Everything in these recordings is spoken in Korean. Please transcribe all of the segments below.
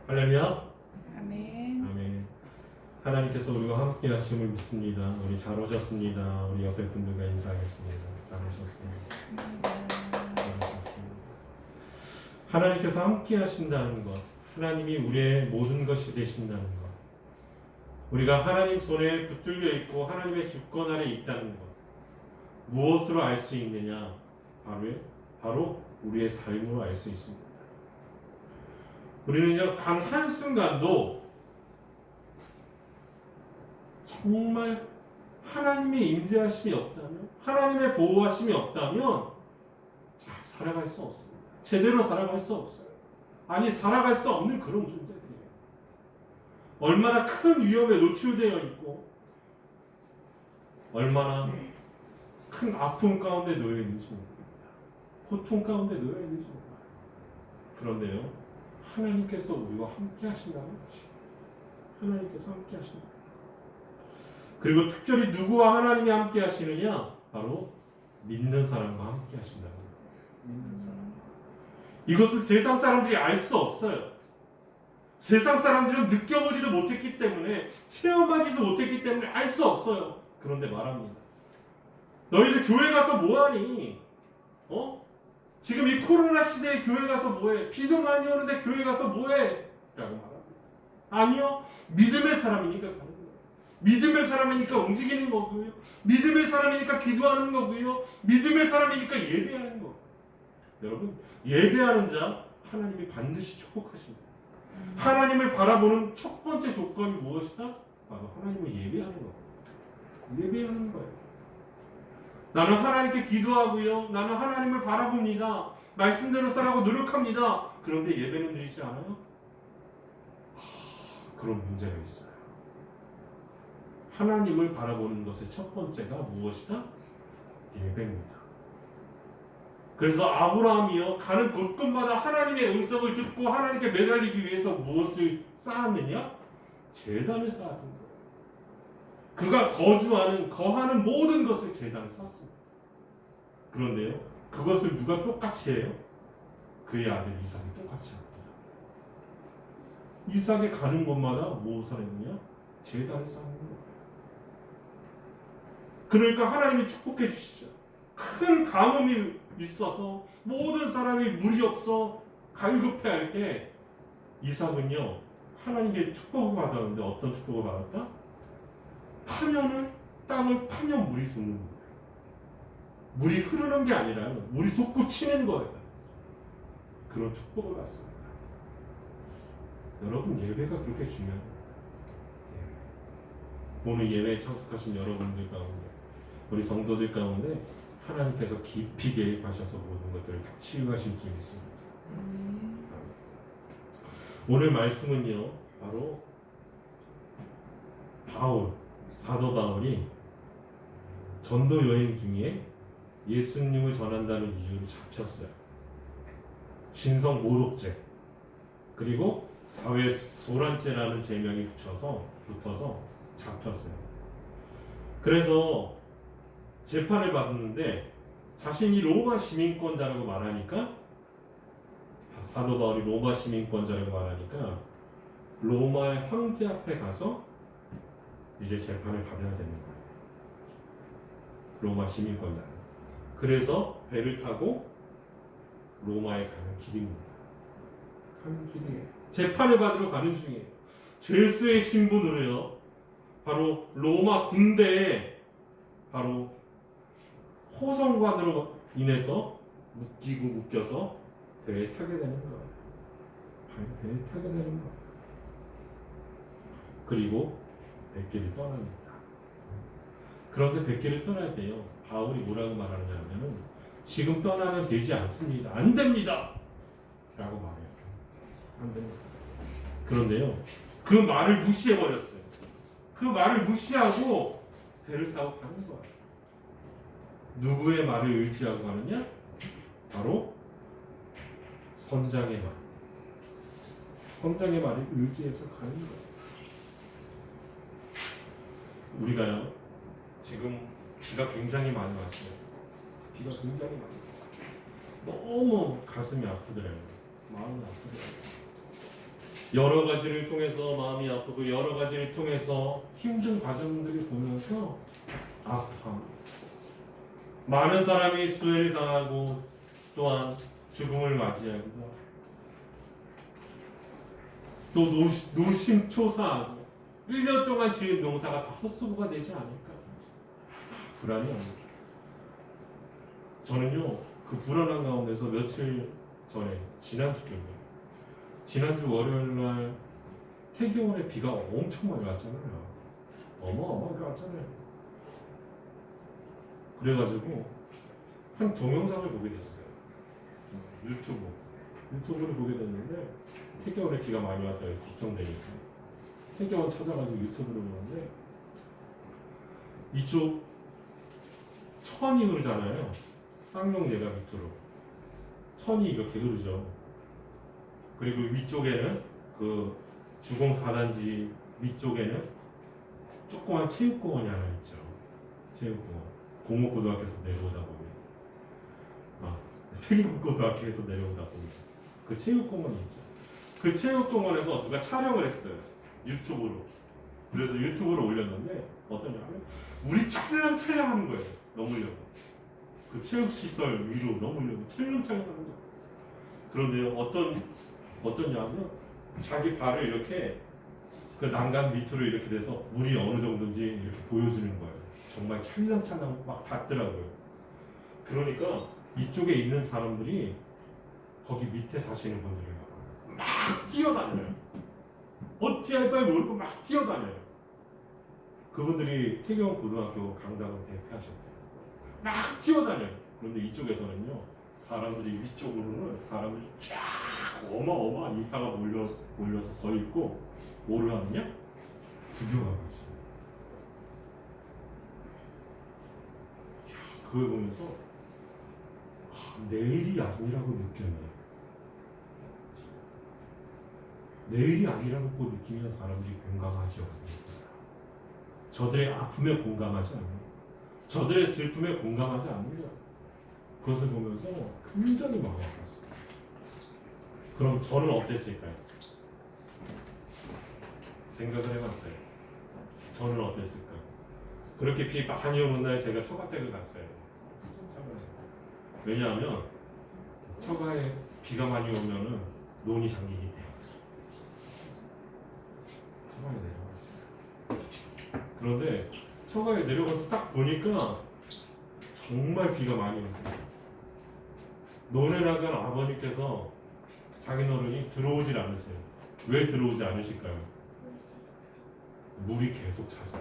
할렐루야. 아멘. 아멘. 하나님께서 우리와 함께 하심을 믿습니다. 우리 잘 오셨습니다. 우리 옆에 분들과 인사하겠습니다. 잘 오셨습니다. 잘 오셨습니다. 하나님께서 함께 하신다는 것, 하나님이 우리의 모든 것이 되신다는 것, 우리가 하나님 손에 붙들려 있고 하나님의 주권 아래 있다는 것, 무엇으로 알 수 있느냐? 바로 우리의 삶으로 알 수 있습니다. 우리는요, 단 한순간도 정말 하나님의 임재하심이 없다면, 하나님의 보호하심이 없다면 잘 살아갈 수 없습니다. 제대로 살아갈 수 없어요. 아니, 살아갈 수 없는 그런 존재들이에요. 얼마나 큰 위험에 노출되어 있고 얼마나 큰 아픔 가운데 놓여 있는지 모릅니다. 고통 가운데 놓여 있는지 몰라요. 그런데요, 하나님께서 우리와 함께 하신다는 것이에요. 하나님께서 함께 하신다. 그리고 특별히 누구와 하나님이 함께 하시느냐? 바로 믿는 사람과 함께 하신다는 거예요. 믿는 사람. 이것은 세상 사람들이 알 수 없어요. 세상 사람들은 느껴보지도 못했기 때문에, 체험하지도 못했기 때문에 알 수 없어요. 그런데 말합니다. 너희들 교회 가서 뭐하니? 지금 이 코로나 시대에 교회 가서 뭐해? 비도 많이 오는데 교회 가서 뭐해? 라고 말합니다. 아니요. 믿음의 사람이니까 가는 거예요. 믿음의 사람이니까 움직이는 거고요. 믿음의 사람이니까 기도하는 거고요. 믿음의 사람이니까 예배하는 거예요. 여러분, 예배하는 자 하나님이 반드시 축복하십니다. 하나님을 바라보는 첫 번째 조건이 무엇이다? 바로 하나님을 예배하는 거예요. 예배하는 거예요. 나는 하나님께 기도하고요. 나는 하나님을 바라봅니다. 말씀대로 살라고 노력합니다. 그런데 예배는 드리지 않아요? 그런 문제가 있어요. 하나님을 바라보는 것의 첫 번째가 무엇이다? 예배입니다. 그래서 아브라함이요, 가는 곳곳마다 하나님의 음성을 듣고 하나님께 매달리기 위해서 무엇을 쌓았느냐? 제단을 쌓았던 거예요. 그가 거하는 모든 것을 제단에 쌓습니다. 그런데요, 그것을 누가 똑같이 해요? 그의 아들 이삭이 똑같이 합니다. 이삭이 가는 곳마다 무엇을 했느냐? 제단을 쌓는 거예요. 그러니까 하나님이 축복해 주시죠. 큰 가뭄이 있어서 모든 사람이 물이 없어 갈급해할 때 이삭은요, 하나님께 축복을 받았는데 어떤 축복을 받았다? 땅을 파면 물이 솟는 거예요. 물이 흐르는 게 아니라 물이 솟구치는 거예요. 그런 축복을 받습니다. 여러분, 예배가 그렇게 중요해요. 오늘 예배에 참석하신 여러분들 가운데, 우리 성도들 가운데 하나님께서 깊이 개입하셔서 모든 것들을 다 치유하실 줄 믿습니다. 오늘 말씀은요, 바로 사도 바울이 전도 여행 중에 예수님을 전한다는 이유로 잡혔어요. 신성 모독죄, 그리고 사회 소란죄라는 죄명이 붙어서 잡혔어요. 그래서 재판을 받았는데 자신이 로마 시민권자라고 말하니까, 사도 바울이 로마 시민권자라고 말하니까 로마의 황제 앞에 가서 이제 재판을 받아야 되는 거예요. 로마 시민권자. 그래서 배를 타고 로마에 가는 길입니다. 가는 길이에요. 재판을 받으러 가는 중이에요. 죄수의 신분으로요, 바로 로마 군대에 바로 호송관으로 인해서 묶여서 배에 타게 되는 거예요. 배에 타게 되는 거예요. 그리고 백길을 떠납니다. 그런데 백길을 떠날 때요, 바울이 뭐라고 말하느냐면, 지금 떠나면 되지 않습니다. 안 됩니다. 라고 말해요. 안 됩니다. 그런데요, 그 말을 무시해버렸어요. 그 말을 무시하고 배를 타고 가는 거예요. 누구의 말을 의지하고 가느냐? 바로 선장의 말. 선장의 말을 의지해서 가는 거예요. 우리가요, 지금 비가 굉장히 많이 왔어요. 비가 굉장히 많이 왔어요. 너무 가슴이 아프더라고요. 마음이 아프더라고요. 여러 가지를 통해서 마음이 아프고 여러 가지를 통해서 힘든 과정들을 보면서 아파. 많은 사람이 수혜를 당하고 또한 죽음을 맞이하기도 하고 또 노심초사하고 1년 동안 지은 농사가 다 헛수고가 되지 않을까 불안이 옵니다. 저는요 그 불안한 가운데서 며칠 전에 지난주 월요일날 태교원에 비가 엄청 많이 왔잖아요. 어마어마하게 왔잖아요. 그래가지고 한 동영상을 보게 됐어요. 유튜브를 보게 됐는데 태교원에 비가 많이 왔다고 걱정되니까 태교원 찾아가지고 유튜브를 보는데 이쪽 천이 흐르잖아요. 쌍용예가 밑으로 천이 이렇게 흐르죠. 그리고 위쪽에는 그 주공 4단지 위쪽에는 조그만 체육공원이 하나 있죠. 체육공원. 공목고등학교에서 내려오다 보면 태기고등학교에서 내려오다 보면 그 체육공원이 있죠. 그 체육공원에서 누가 촬영을 했어요. 유튜브로. 그래서 유튜브로 올렸는데 어떠냐면 우리 촬영하는 거예요. 넘으려고. 그 체육시설 위로 넘으려고 촬영하는 거예요. 그런데 어떠냐면 자기 발을 이렇게 그 난간 밑으로 이렇게 돼서 물이 어느 정도인지 이렇게 보여주는 거예요. 정말 찰랑찰랑 막 닿더라고요. 그러니까 이쪽에 있는 사람들이 거기 밑에 사시는 분들이 막 뛰어다녀요. 어찌할 걸 모르고 막 뛰어다녀요. 그분들이 태경 고등학교 강당을 대표하셨대요. 막 뛰어다녀요. 그런데 이쪽에서는요, 사람들이 위쪽으로는 사람들이 쫙 어마어마한 인파가 몰려서 서 있고 뭐를 하느냐? 구경하고 있어요. 그걸 보면서 내일이 아니라고 느꼈네요. 내일이 아니라고 느끼면 사람들이 공감하지 않습니다. 저들의 아픔에 공감하지 않는, 저들의 슬픔에 공감하지 않는 그것을 보면서 굉장히 마음이 아팠어요. 그럼 저는 어땠을까요? 생각을 해봤어요. 저는 어땠을까요? 그렇게 비 많이 오는 날 제가 처가댁을 갔어요. 왜냐하면 처가에 비가 많이 오면은 논이 잠기기 때문에 처가에 내려갔어요. 그런데 처가에 내려가서 딱 보니까 정말 비가 많이 옵니다. 논에 나간 아버님께서 장인어른이 들어오질 않으세요. 왜 들어오지 않으실까요? 물이 계속 차서.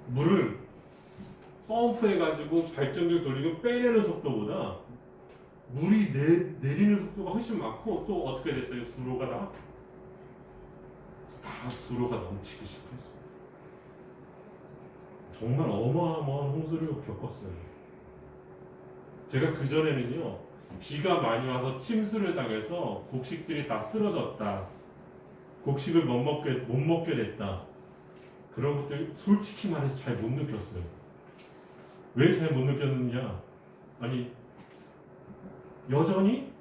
물을 펌프해가지고 발전기를 돌리고 빼내는 속도보다 물이 내리는 속도가 훨씬 많고 또 어떻게 됐어요? 수로가 다 수로가 넘치기 시작했습니다. 정말 어마어마한 홍수를 겪었어요. 제가 그전에는요, 비가 많이 와서 침수를 당해서 곡식들이 다 쓰러졌다, 곡식을 못 먹게 됐다, 그런 것들 솔직히 말해서 잘 못 느꼈어요. 왜 잘 못 느꼈느냐? 아니, 여전히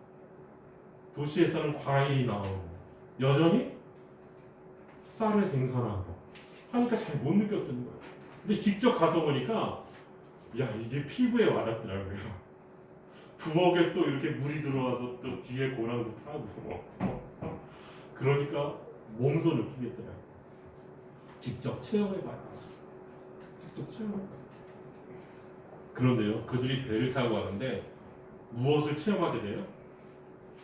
도시에서는 과일이 나오고 여전히 쌀을 생산하고 하니까 잘 못 느꼈던 거예요. 근데 직접 가서 보니까 야, 이게 피부에 와닿더라고요. 부엌에 또 이렇게 물이 들어와서 또 뒤에 고랑도 타고 그러니까 몸소 느끼겠더라고요. 직접 체험해봐요. 직접 체험해봐요. 그런데요, 그들이 배를 타고 가는데 무엇을 체험하게 돼요?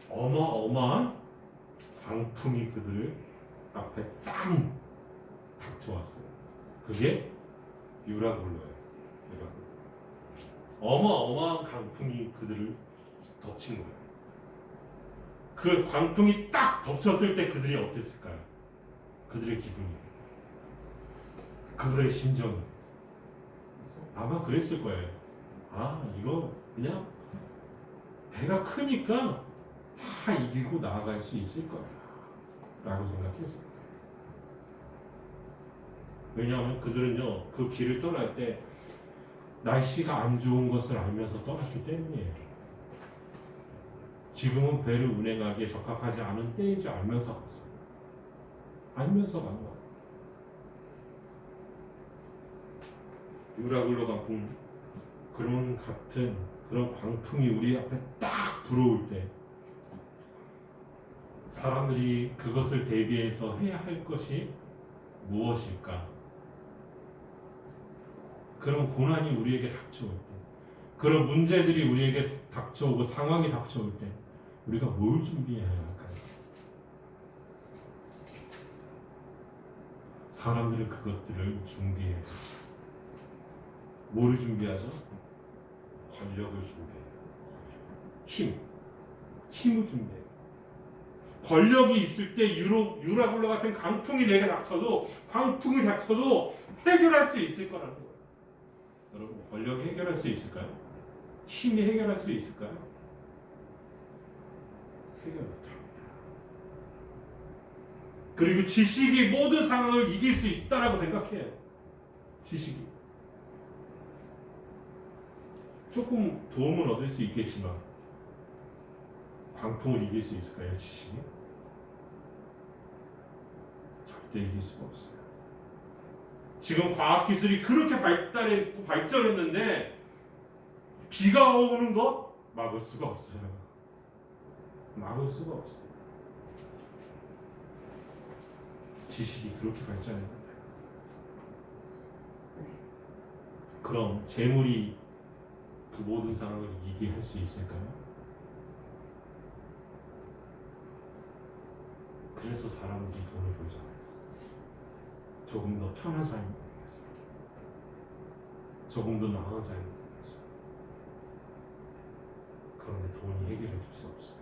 어마어마한 강풍이 그들을 앞에 땅 닥쳐왔어요. 그게 유라굴로예요. 어마어마한 강풍이 그들을 덮친 거예요. 그 강풍이 딱 덮쳤을 때 그들이 어땠을까요? 그들의 기분이, 그들의 심정이 아마 그랬을 거예요. 아, 이거 그냥 배가 크니까 다 이기고 나아갈 수 있을 거야 라고 생각했어요. 왜냐하면 그들은요, 그 길을 떠날 때 날씨가 안 좋은 것을 알면서 떠났기 때문이에요. 지금은 배를 운행하기에 적합하지 않은 때인 줄 알면서 갔어요. 알면서 간 거예요. 유라굴로 강풍 그런 같은 그런 광풍이 우리 앞에 딱 불어올 때 사람들이 그것을 대비해서 해야 할 것이 무엇일까? 그런 고난이 우리에게 닥쳐올 때, 그런 문제들이 우리에게 닥쳐오고 상황이 닥쳐올 때 우리가 뭘 준비해야 할까요? 사람들은 그것들을 준비해요. 뭐를 준비하죠? 권력을 준비해요. 힘을 준비해요. 권력이 있을 때 유라굴로 같은 강풍이 내게 닥쳐도 광풍이 닥쳐도 해결할 수 있을 거라는 거예요. 여러분, 권력이 해결할 수 있을까요? 힘이 해결할 수 있을까요? 해결 못합니다. 그리고 지식이 모든 상황을 이길 수 있다라고 생각해요. 지식이 조금 도움은 얻을 수 있겠지만 광풍을 이길 수 있을까요? 지식이? 절대 이길 수가 없어요. 지금 과학기술이 그렇게 발달했고 발전했는데 비가 오는 거 막을 수가 없어요. 막을 수가 없어요. 지식이 그렇게 발전했는데. 그럼 재물이 그 모든 상황을 이기게 할 수 있을까요? 그래서 사람들이 돈을 벌잖아요. 조금 더 편한 삶을 위해서, 조금 더 나은 삶을 위해서. 그런데 돈이 해결해 줄 수 없어요.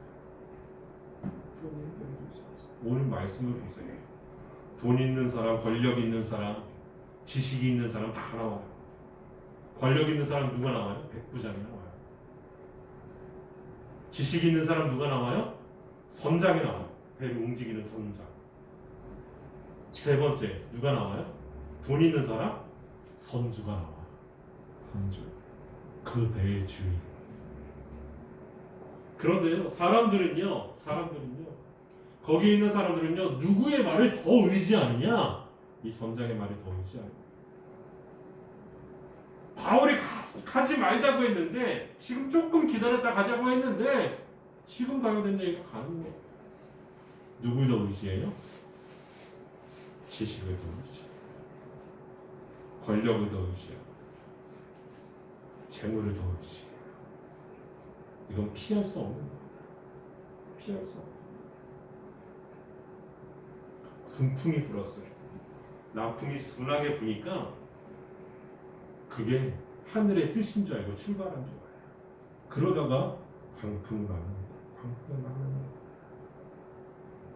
돈이 해결해 줄 수 없어요. 오늘 말씀을 보세요. 돈 있는 사람, 권력 있는 사람, 지식이 있는 사람 다 나와요. 권력 있는 사람 누가 나와요? 백부장이 나와요. 지식 있는 사람 누가 나와요? 선장이 나와요. 배를 움직이는 선장. 세 번째 누가 나와요? 돈 있는 사람? 선주가 나와요. 선주. 그 배의 주인. 그런데요, 사람들은요, 거기에 있는 사람들은요, 누구의 말을 더 의지하느냐? 이 선장의 말을 더 의지하느냐? 바울이 가지 말자고 했는데, 지금 조금 기다렸다 가자고 했는데, 지금 가야 된다 이거 가는 거. 누굴 더 의지해요? 지식을 더 의지해요. 권력을 더 의지해요. 재물을 더 의지해요. 이건 피할 수 없는 거예요. 피할 수 없는 거예요. 순풍이 불었어요. 남풍이 순하게 부니까 그게 하늘의 뜻인 줄 알고 출발한 줄 알아요. 그러다가 광풍을 만납니다.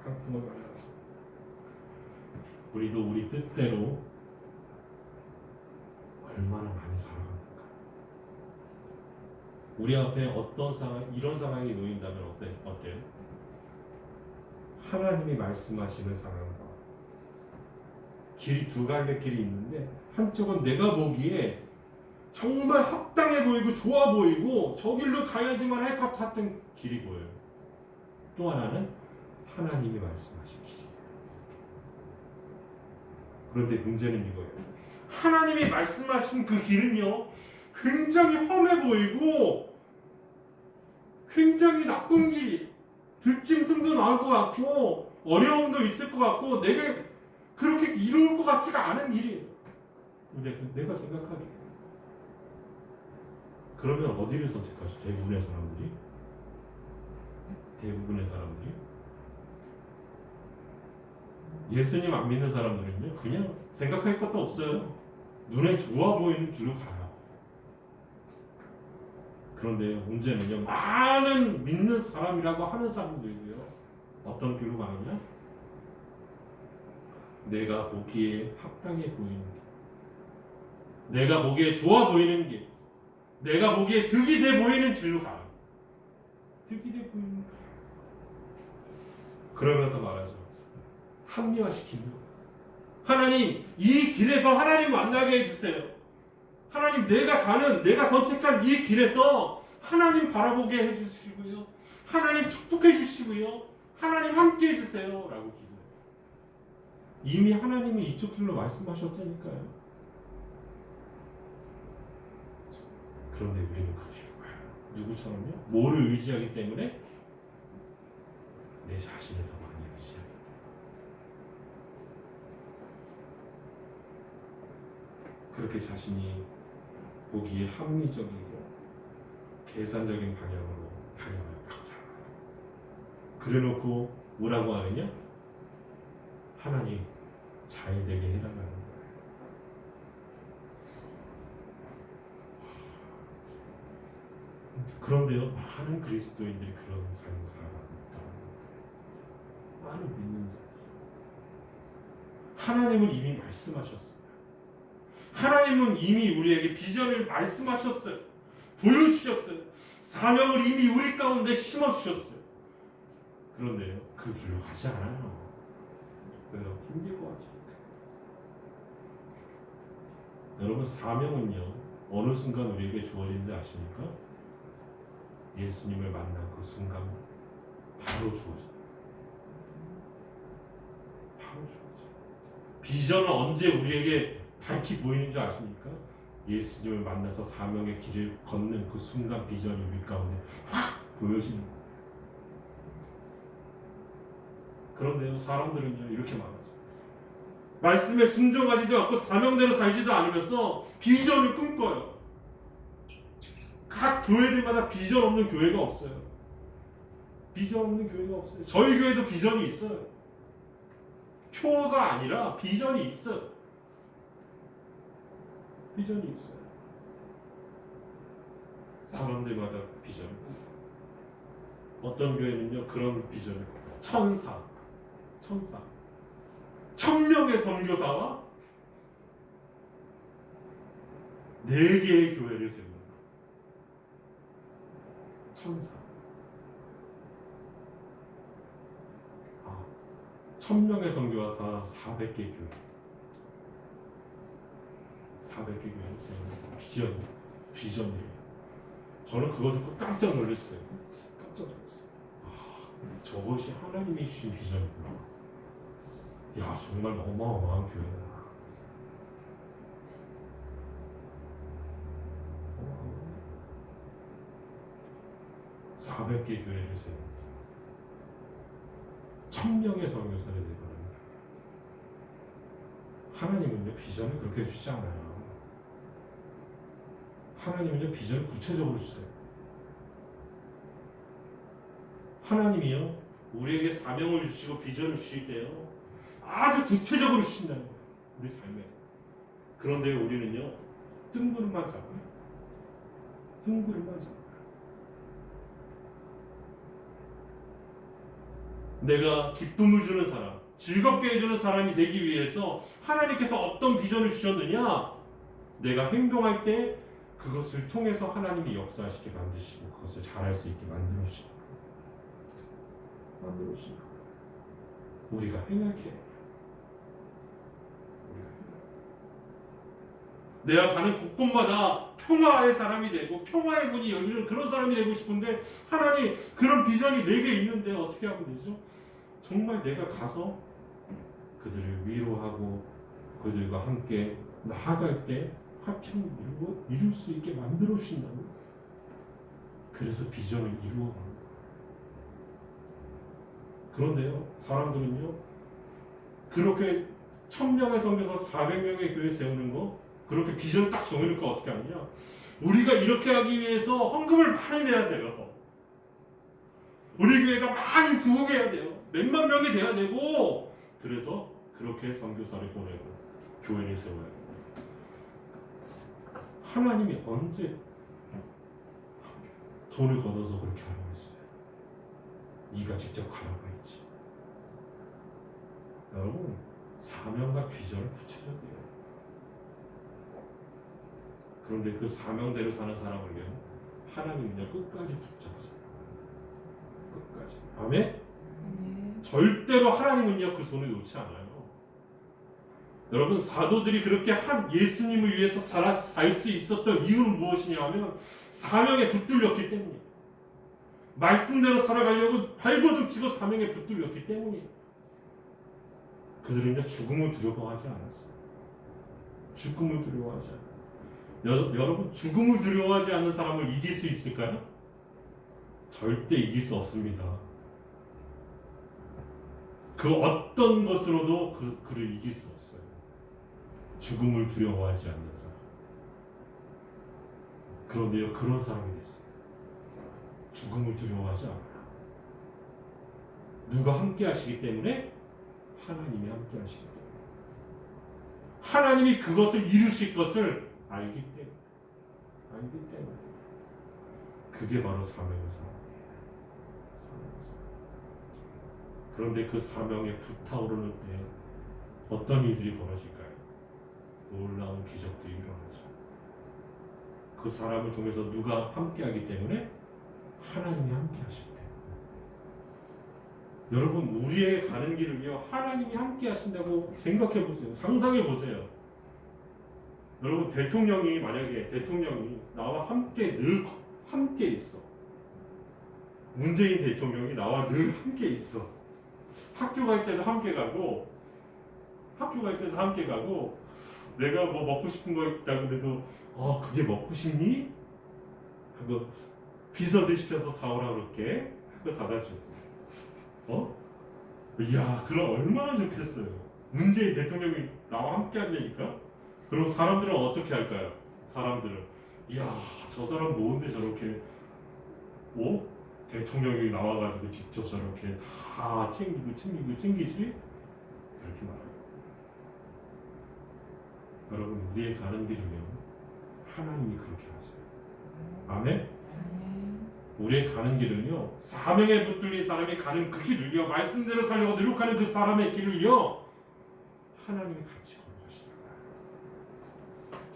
광풍을 만났어. 우리도 우리 뜻대로 얼마나 많이 살아갑니까? 우리 앞에 어떤 상황, 이런 상황이 놓인다면 어때요? 하나님이 말씀하시는 상황과 길이 두 갈래 길이 있는데, 한쪽은 내가 보기에 정말 합당해 보이고 좋아 보이고 저 길로 가야지만 할 것 같은 길이 보여요. 또 하나는 하나님이 말씀하신 길이에요. 그런데 문제는 이거예요. 하나님이 말씀하신 그 길은요, 굉장히 험해 보이고 굉장히 나쁜 길, 들짐승도 나올 것 같고 어려움도 있을 것 같고 내가 그렇게 이로울 것 같지가 않은 길이에요. 내가 생각하기에. 그러면 어디를 선택하죠? 대부분의 사람들이 예수님 안 믿는 사람들은요, 그냥 생각할 것도 없어요. 눈에 좋아 보이는 길로 가요. 그런데 문제는요, 많은 믿는 사람이라고 하는 사람들도요, 어떤 길로 가느냐? 내가 보기에 합당해 보이는 길, 내가 보기에 좋아 보이는 길, 내가 보기에 득이 돼 보이는 길로 가요. 득이 돼 보이는 길. 그러면서 말하죠. 합리화시키는 거예요. 하나님, 이 길에서 하나님 만나게 해주세요. 하나님, 내가 선택한 이 길에서 하나님 바라보게 해주시고요. 하나님 축복해 주시고요. 하나님 함께 해주세요. 라고 기도해요. 이미 하나님이 이쪽 길로 말씀하셨다니까요. 그런데 우리는 그 길로 가요. 누구처럼요? 뭐를 의지하기 때문에? 내 자신을 더 많이 의지하기 때문에. 그렇게 자신이 보기에 합리적이고 계산적인 방향을 가잖아요. 그래놓고 뭐라고 하느냐? 하나님 잘 되게 해달라는 거예요. 그런데요, 많은 그리스도인들이 그런 삶을 살아가고 있다. 많은 믿는 자들이 하나님은 이미 말씀하셨어요. 하나님은 이미 우리에게 비전을 말씀하셨어요. 보여주셨어요. 사명을 이미 우리 가운데 심어주셨어요. 그런데요, 그 길로 가지 않아요. 왜요? 힘들 것 같으니까. 여러분, 사명은요, 어느 순간 우리에게 주어진지 아십니까? 예수님을 만난 그 순간 바로 주어져요. 바로 주어져요. 비전은 언제 우리에게 밝히 보이는 줄 아십니까? 예수님을 만나서 사명의 길을 걷는 그 순간 비전이 우리 가운데 확 보여지는 거예요. 그런데요, 사람들은요, 이렇게 말하죠. 말씀에 순종하지도 않고 사명대로 살지도 않으면서 비전을 꿈꿔요. 각 교회들마다 비전 없는 교회가 없어요. 비전 없는 교회가 없어요. 저희 교회도 비전이 있어요. 표가 아니라 비전이 있어요. 비전이 있어요. 사람들마다 비전을 꿈꿔요. 어떤 교회는요, 그런 비전을 꿈꿔요. 천사 1000명의 선교사와 4개의 교회를 세우는 천사. 1000명의 선교사 400개 교회. 400개 교회를 세우는 비전이에요. 저는 그거 듣고 깜짝 놀랐어요. 저것이 하나님이 주신 비전이구나. 야, 정말 어마어마한 교회다. 400개 교회를 세우고 1000명의 선교사를 내보내는. 하나님은요, 비전을 그렇게 주시지 않아요. 하나님은요, 비전을 구체적으로 주세요. 하나님이요, 우리에게 사명을 주시고 비전을 주실 때요, 아주 구체적으로 주신다는 거예요. 우리 삶에서. 그런데 우리는요, 뜬구름만 잡아요. 뜬구름만 잡아요. 내가 기쁨을 주는 사람, 즐겁게 해주는 사람이 되기 위해서 하나님께서 어떤 비전을 주셨느냐? 내가 행동할 때 그것을 통해서 하나님이 역사하시게 만드시고 그것을 잘할 수 있게 만들어주시고 우리가 행하게. 내가 가는 곳곳마다 평화의 사람이 되고 평화의 문이 열리는 그런 사람이 되고 싶은데, 하나님 그런 비전이 내게 있는데 어떻게 하면 되죠? 정말 내가 가서 그들을 위로하고 그들과 함께 나아갈 때 화평을 이룰 수 있게 만들어 주신다는 거예요. 그래서 비전을 이루어가는 거예요. 그런데요, 사람들은요, 그렇게 1000명의 선교사 400명의 교회 세우는 거, 그렇게 비전 딱 정해놓고 어떻게 하느냐? 우리가 이렇게 하기 위해서 헌금을 많이 내야 돼요. 우리 교회가 많이 부흥해야 돼요. 몇만 명이 돼야 되고, 그래서 그렇게 선교사를 보내고 교회를 세워야 돼요. 하나님이 언제 돈을 걷어서 그렇게 하라고 했어요? 네가 직접 가라고 했지. 여러분, 사명과 비전은 구체적이에요. 그런데 그 사명대로 사는 사람을요, 하나님은요, 끝까지 붙잡으세요. 끝까지. 아멘? 절대로 하나님은요, 그 손을 놓지 않아요. 여러분, 사도들이 그렇게 예수님을 위해서 살 수 있었던 이유는 무엇이냐 하면 사명에 붙들렸기 때문이에요. 말씀대로 살아가려고 발버둥 치고 사명에 붙들렸기 때문이에요. 그들은 죽음을 두려워하지 않았어요. 죽음을 두려워하지 않아요. 여러분, 죽음을 두려워하지 않는 사람을 이길 수 있을까요? 절대 이길 수 없습니다. 그 어떤 것으로도 그를 이길 수 없어요. 죽음을 두려워하지 않는 사람. 그런데요, 그런 사람이 됐어요. 죽음을 두려워하지 않아요. 누가 함께 하시기 때문에? 하나님이 함께 하시기 때문에. 하나님이 그것을 이루실 것을 알기 때문에. 알기 때문에. 그게 바로 사명의 사람이에요. 사명의 사람. 그런데 그 사명에 불타오르는 때 어떤 일들이 벌어질까요? 놀라운 기적들이 일어나죠. 그 사람을 통해서 누가 함께하기 때문에? 하나님이 함께하시기 때문에. 여러분, 우리의 가는 길을요, 하나님이 함께하신다고 생각해 보세요. 상상해 보세요. 여러분, 만약에 대통령이 나와 함께 늘 함께 있어. 문재인 대통령이 나와 늘 함께 있어. 학교 갈 때도 함께 가고, 내가 뭐 먹고 싶은 거 있다 그래도 그게 먹고 싶니? 하고 비서들 시켜서 사오라 그럴게 하고 사다 주고. 이야, 그럼 얼마나 좋겠어요. 문재인 대통령이 나와 함께 한다니까. 그럼 사람들은 어떻게 할까요? 사람들은 이야, 저 사람 좋은데 저렇게 대통령이 나와가지고 직접 저렇게 다 챙기지? 그렇게 말해요. 여러분, 우리의 가는 길은요, 하나님이 그렇게 하세요. 아멘? 우리의 가는 길은요, 사명에 붙들린 사람이 가는 그 길을요, 말씀대로 살려고 노력하는 그 사람의 길을요, 하나님이 같이 걸어가시잖아요.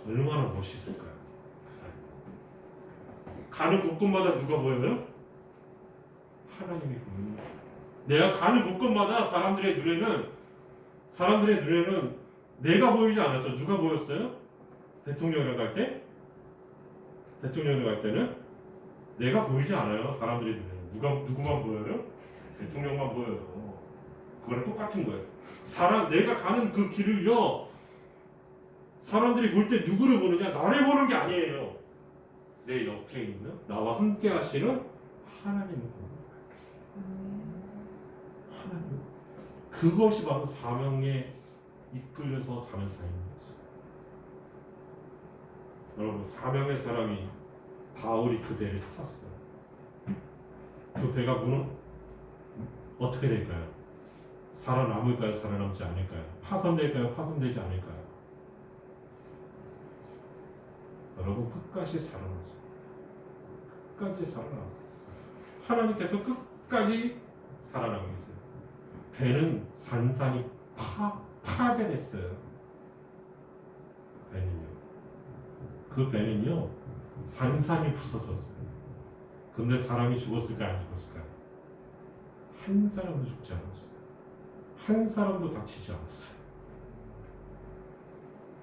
얼마나 멋있을까요? 그 사람. 가는 곳곳마다 누가 보여요? 하나님이 보여요. 내가 가는 곳곳마다 사람들의 눈에는 내가 보이지 않았죠. 누가 보였어요? 대통령이랑 갈 때는 내가 보이지 않아요. 사람들의 눈에는. 누구만 보여요? 대통령만 보여요. 그거랑 똑같은 거예요. 내가 가는 그 길을요, 사람들이 볼 때 누구를 보느냐? 나를 보는 게 아니에요. 내 옆에 있는, 나와 함께 하시는 하나님을 보는 거예요. 하나님. 그것이 바로 사명에 이끌려서 사는 삶이었어요. 여러분, 사명의 사람이 바울이 그 배를 탔어요. 그 배가 어떻게 될까요? 살아남을까요? 살아남지 않을까요? 파손될까요? 파손되지 않을까요? 여러분, 끝까지 살아남습니다. 끝까지 살아남아요. 하나님께서 끝까지 살아남으세요. 배는 산산이 파괴됐어요. 그 배는요, 산산이 부서졌어요. 근데 사람이 죽었을까요? 안 죽었을까요? 한 사람도 죽지 않았어요. 한 사람도 다치지 않았어요.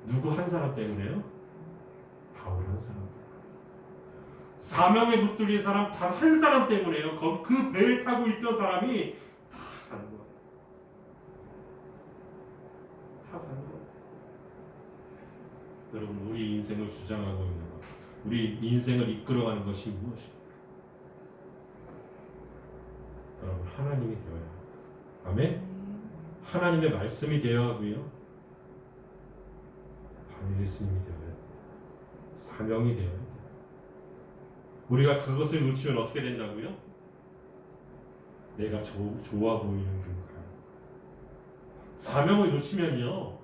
누구 한 사람 때문에요? 바울 한 사람 때문에. 사명에 붙들린 사람 단 한 사람 때문에요. 그 배에 타고 있던 사람이 다 사는 거예요. 다 사는 거예요. 여러분, 우리 인생을 주장하고 있는 것, 우리 인생을 이끌어가는 것이 무엇입니까? 여러분, 하나님이 되어야 합니다. 아멘? 하나님의 말씀이 되어야 하고요, 바로 예수님이 되어야 합니다. 사명이 되어야 합니다. 우리가 그것을 놓치면 어떻게 된다고요? 내가 좋아 보이는 길로 가요. 사명을 놓치면요,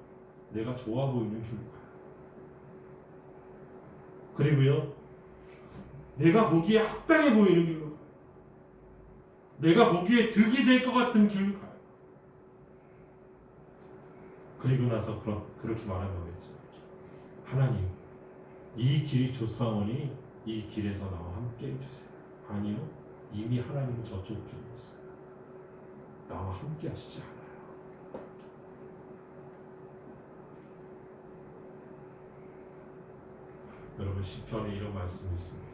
내가 좋아 보이는 길로 가요. 그리고요, 내가 보기에 합당해 보이는 길로 가요. 내가 보기에 득이 될 것 같은 길로 가요. 그리고 나서 그렇게 말한 거겠죠. 하나님, 이 길이 좋사오니 이 길에서 나와 함께 해주세요. 아니요, 이미 하나님은 저쪽 길에 있어요. 나와 함께 하시지 않아요. 여러분, 시편에 이런 말씀이 있습니다.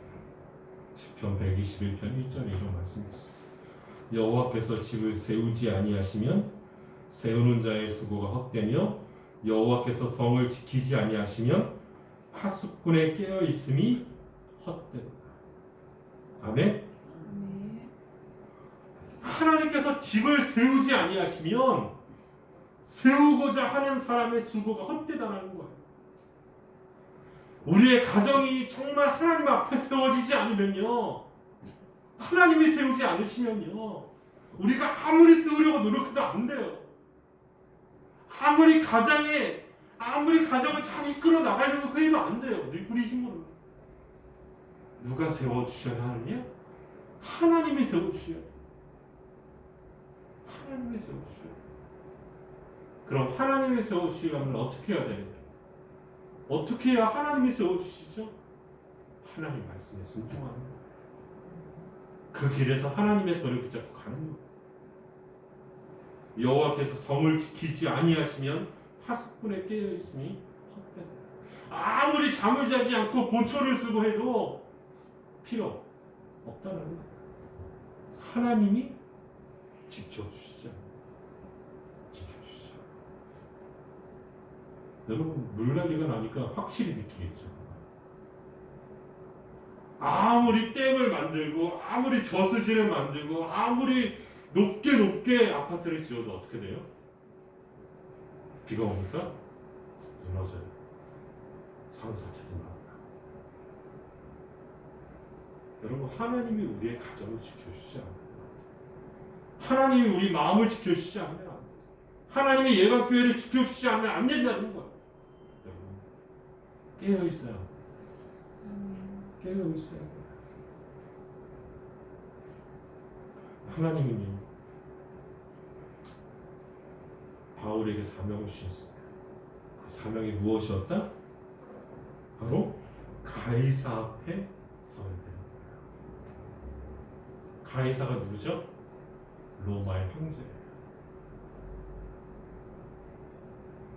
시편 121편 1절에 이런 말씀이 있습니다. 여호와께서 집을 세우지 아니하시면 세우는 자의 수고가 헛되며 여호와께서 성을 지키지 아니하시면 파수꾼의 깨어 있음이 헛되다. 아멘. 아멘. 하나님께서 집을 세우지 아니하시면 세우고자 하는 사람의 수고가 헛되다는 거예요. 우리의 가정이 정말 하나님 앞에 세워지지 않으면요, 하나님이 세우지 않으시면요, 우리가 아무리 세우려고 노력해도 안 돼요. 아무리 가정을 잘 이끌어 나가려고 해도 안 돼요. 우리 힘으로. 누가 세워주셔야 하느냐? 하나님이 세워주셔야 돼요. 하나님이 세워주셔야 돼요. 그럼 하나님이 세워주시려면 어떻게 해야 되느냐? 어떻게 해야 하나님이 세워주시죠? 하나님 말씀에 순종하는 거예요. 그 길에서 하나님의 소리를 붙잡고 가는 거예요. 여호와께서 성을 지키지 아니하시면 파수꾼에 깨어 있으니 헛되다. 아무리 잠을 자지 않고 보초를 쓰고 해도 필요 없다는 거예요. 하나님이 지켜주시죠. 지켜주시죠. 여러분, 물난리가 나니까 확실히 느끼겠죠. 아무리 댐을 만들고 아무리 저수지를 만들고 아무리 높게 아파트를 지어도 어떻게 돼요? 비가 오니까 무너져요. 산사태도 나옵니다. 여러분, 하나님이 우리의 가정을 지켜주시지 않아요. 하나님이 우리 마음을 지켜주시지 않으면 안 돼요. 하나님이 예방교회를 지켜주시지 않으면 안 된다는 거예요. 여러분, 깨어있어요. 깨어있어요. 하나님은요, 바울에게 사명을 주셨습니다. 그 사명이 무엇이었다? 바로 가이사 앞에 서야 되는 거예요. 가이사가 누구죠? 로마의 황제예요.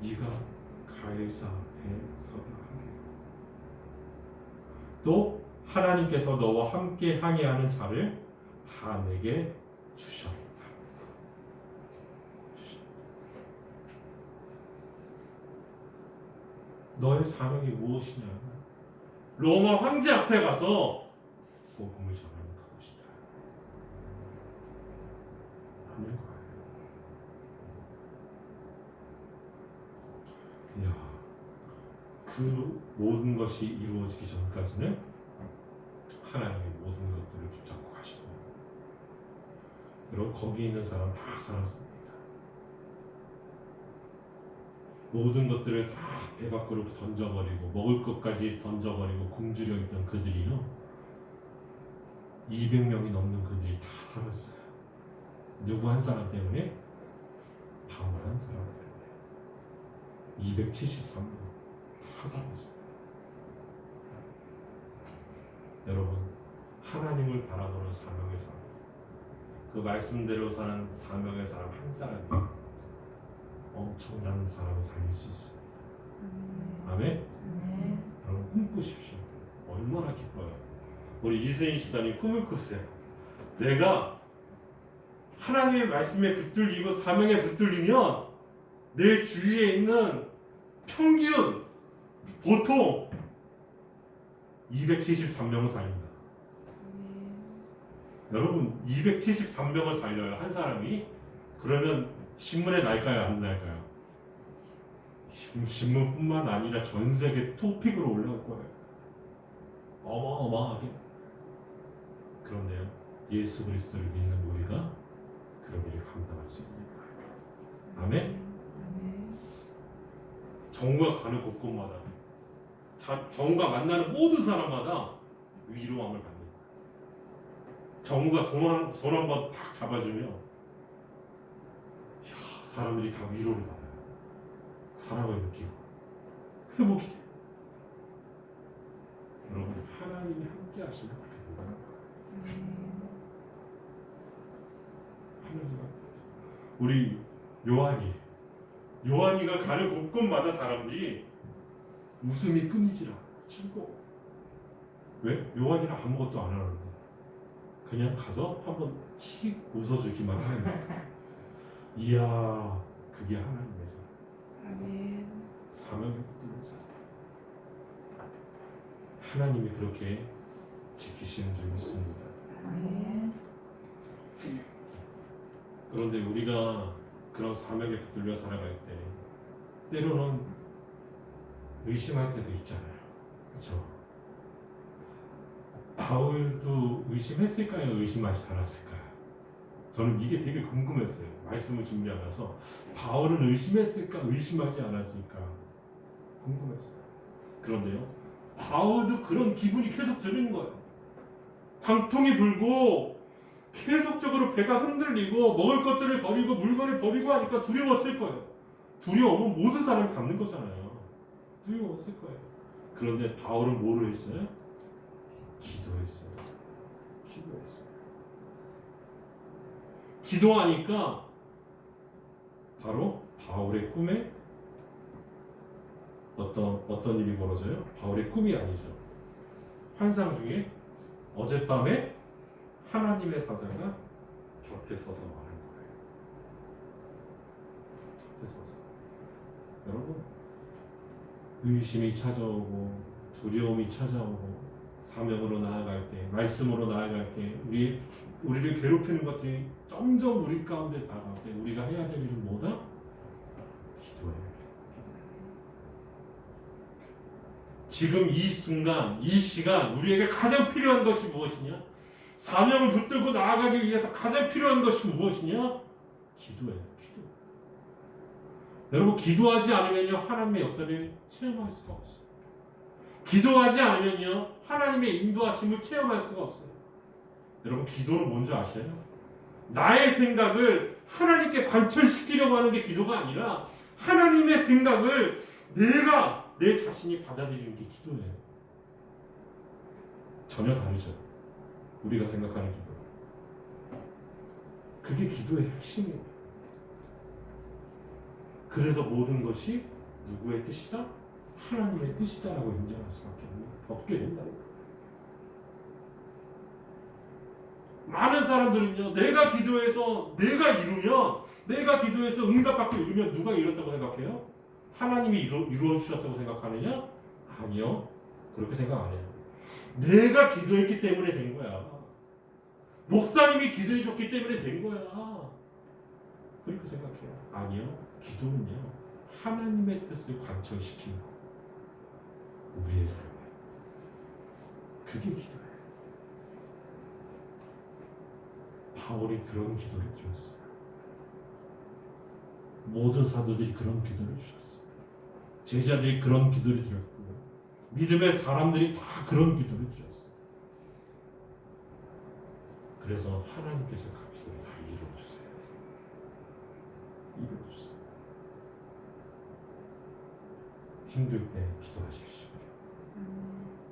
네가 가이사 앞에 서야 하게. 또 하나님께서 너와 함께 항해하는 자를 다 내게 주셨다. 너의 사명이 무엇이냐? 로마 황제 앞에 가서 복음을 전하는 그것이다. 하는 거예요. 이야, 그 모든 것이 이루어지기 전까지는 하나님의 모든 것들을 붙잡고 가시고, 여러분, 거기 있는 사람 다 살았습니다. 모든 것들을 다 배 밖으로 던져버리고 먹을 것까지 던져버리고 굶주려 있던 그들이요, 200명이 넘는 그들이 다 살았어요. 누구 한 사람 때문에? 바울 한 사람 때문에 273명 다 살았어요. 여러분, 하나님을 바라보는 사명의 사람, 그 말씀대로 사는 사명의 사람 한 사람이 엄청난 사람을 살릴 수 있습니다. 아멘? 네. 여러분, 꿈꾸십시오. 얼마나 기뻐요. 우리 이승희 집사님 꿈을 꾸세요. 내가 하나님의 말씀에 붙들리고 사명에 붙들리면 내 주위에 있는 평균 보통 273명을 살린다. 여러분, 273명을 살려요, 한 사람이. 그러면 신문에 날까요, 안 날까요? 신문뿐만 아니라 전 세계 토픽으로 올라올 거예요. 어마어마하게. 그런데요, 예수 그리스도를 믿는 우리가 그런 일을 감당할 수 있는 거예요. 아멘? 정우가 가는 곳곳마다, 정우가 만나는 모든 사람마다 위로함을 받는 거예요. 정우가 손 한 번 딱 잡아주면, 사람들이 다 위로를 받아요. 사랑을 느끼고 회복이 돼요. 여러분, 하나님이 함께 하시면 그렇게 된다. 하나님이 함께 하시면. 우리 요한이가 가는 곳곳마다 사람들이 웃음이 끊이질 않아. 즐거워. 왜? 요한이는 아무것도 안 하는데 그냥 가서 한번 씩 웃어주기만 하는 거예요. 이야, 그게 하나님의 사랑. 아멘. 사명에 붙드는 사랑. 하나님이 그렇게 지키시는 줄 믿습니다. 아멘. 그런데 우리가 그런 사명에 붙들려 살아갈 때 때로는 의심할 때도 있잖아요. 그렇죠? 바울도 의심했을까요? 의심하지 않았을까요? 저는 이게 되게 궁금했어요. 말씀을 준비하면서 바울은 의심했을까? 의심하지 않았을까? 궁금했어요. 그런데요, 바울도 그런 기분이 계속 드는 거예요. 광풍이 불고 계속적으로 배가 흔들리고 먹을 것들을 버리고 물건을 버리고 하니까 두려웠을 거예요. 두려움은 모든 사람이 갖는 거잖아요. 두려웠을 거예요. 그런데 바울은 뭐를 했어요? 기도했어요. 기도했어요. 기도하니까 바로 바울의 꿈에 어떤 일이 벌어져요? 바울의 꿈이 아니죠. 환상 중에 어젯밤에 하나님의 사자가 곁에 서서 말한 거예요. 곁에 서서. 여러분, 의심이 찾아오고 두려움이 찾아오고 사명으로 나아갈 때, 말씀으로 나아갈 때, 우리를 괴롭히는 것들이 점점 우리 가운데 다가올 때 우리가 해야 될 일은 뭐다? 기도해요. 지금 이 순간, 이 시간 우리에게 가장 필요한 것이 무엇이냐? 사명을 붙들고 나아가기 위해서 가장 필요한 것이 무엇이냐? 기도예요. 기도. 여러분, 기도하지 않으면요 하나님의 역사를 체험할 수가 없어요. 기도하지 않으면요 하나님의 인도하심을 체험할 수가 없어요. 여러분, 기도는 뭔지 아세요? 나의 생각을 하나님께 관철시키려고 하는 게 기도가 아니라 하나님의 생각을 내가 내 자신이 받아들이는 게 기도예요. 전혀 다르죠. 우리가 생각하는 기도. 그게 기도의 핵심이에요. 그래서 모든 것이 누구의 뜻이다? 하나님의 뜻이다라고 인정할 수밖에 없게 된다는 거예요. 많은 사람들은요, 내가 기도해서 내가 이루면, 내가 기도해서 응답받고 이루면 누가 이뤘다고 생각해요? 하나님이 이루어 주셨다고 생각하느냐? 아니요. 그렇게 생각 안 해요. 내가 기도했기 때문에 된 거야. 목사님이 기도해 줬기 때문에 된 거야. 그렇게 생각해요. 아니요. 기도는요, 하나님의 뜻을 관철시키는 거. 우리의 삶에. 그게 기도예요. 바울이 그런 기도를 드렸어요. 모든 사도들이 그런 기도를 주셨어요. 제자들이 그런 기도를 드렸고요. 믿음의 사람들이 다 그런 기도를 드렸어요. 그래서 하나님께서 그 기도를 다 이루어주세요. 이루어주세요. 힘들 때 기도하십시오.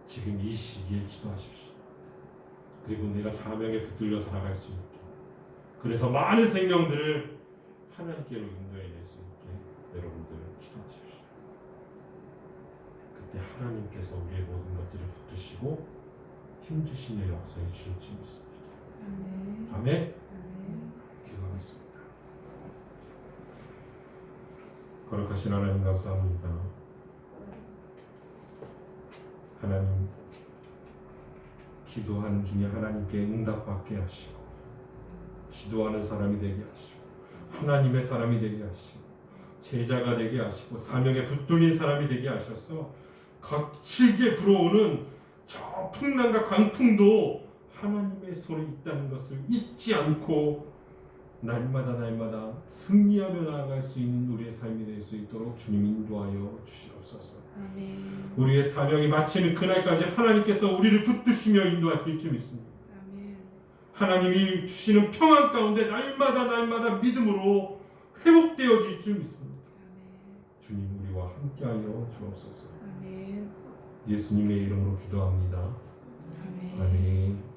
지금 이 시기에 기도하십시오. 그리고 내가 사명에 붙들려 살아갈 수 있게, 그래서 많은 생명들을 하나님께로 인도해낼 수 있게 여러분들 기도하십시오. 그때 하나님께서 우리의 모든 것들을 붙드시고 힘주시며 역사해 주실 줄 믿습니다. 아멘. 아멘. 아멘. 기도하겠습니다. 거룩하신 하나님, 감사합니다. 하나님, 기도하는 중에 하나님께 응답받게 하시고 기도하는 사람이 되게 하시고 하나님의 사람이 되게 하시고 제자가 되게 하시고 사명에 붙들린 사람이 되게 하셔서 거칠게 불어오는 저 풍랑과 강풍도 하나님의 손에 있다는 것을 잊지 않고 날마다 승리하며 나아갈 수 있는 우리의 삶이 될 수 있도록 주님 인도하여 주시옵소서. 아멘. 우리의 사명이 마치는 그날까지 하나님께서 우리를 붙드시며 인도하실 줄 믿습니다. 아멘. 하나님이 주시는 평안 가운데 날마다 믿음으로 회복되어질 줄 믿습니다. 아멘. 주님, 우리와 함께하여 주옵소서. 아멘. 예수님의 이름으로 기도합니다. 아멘. 아멘.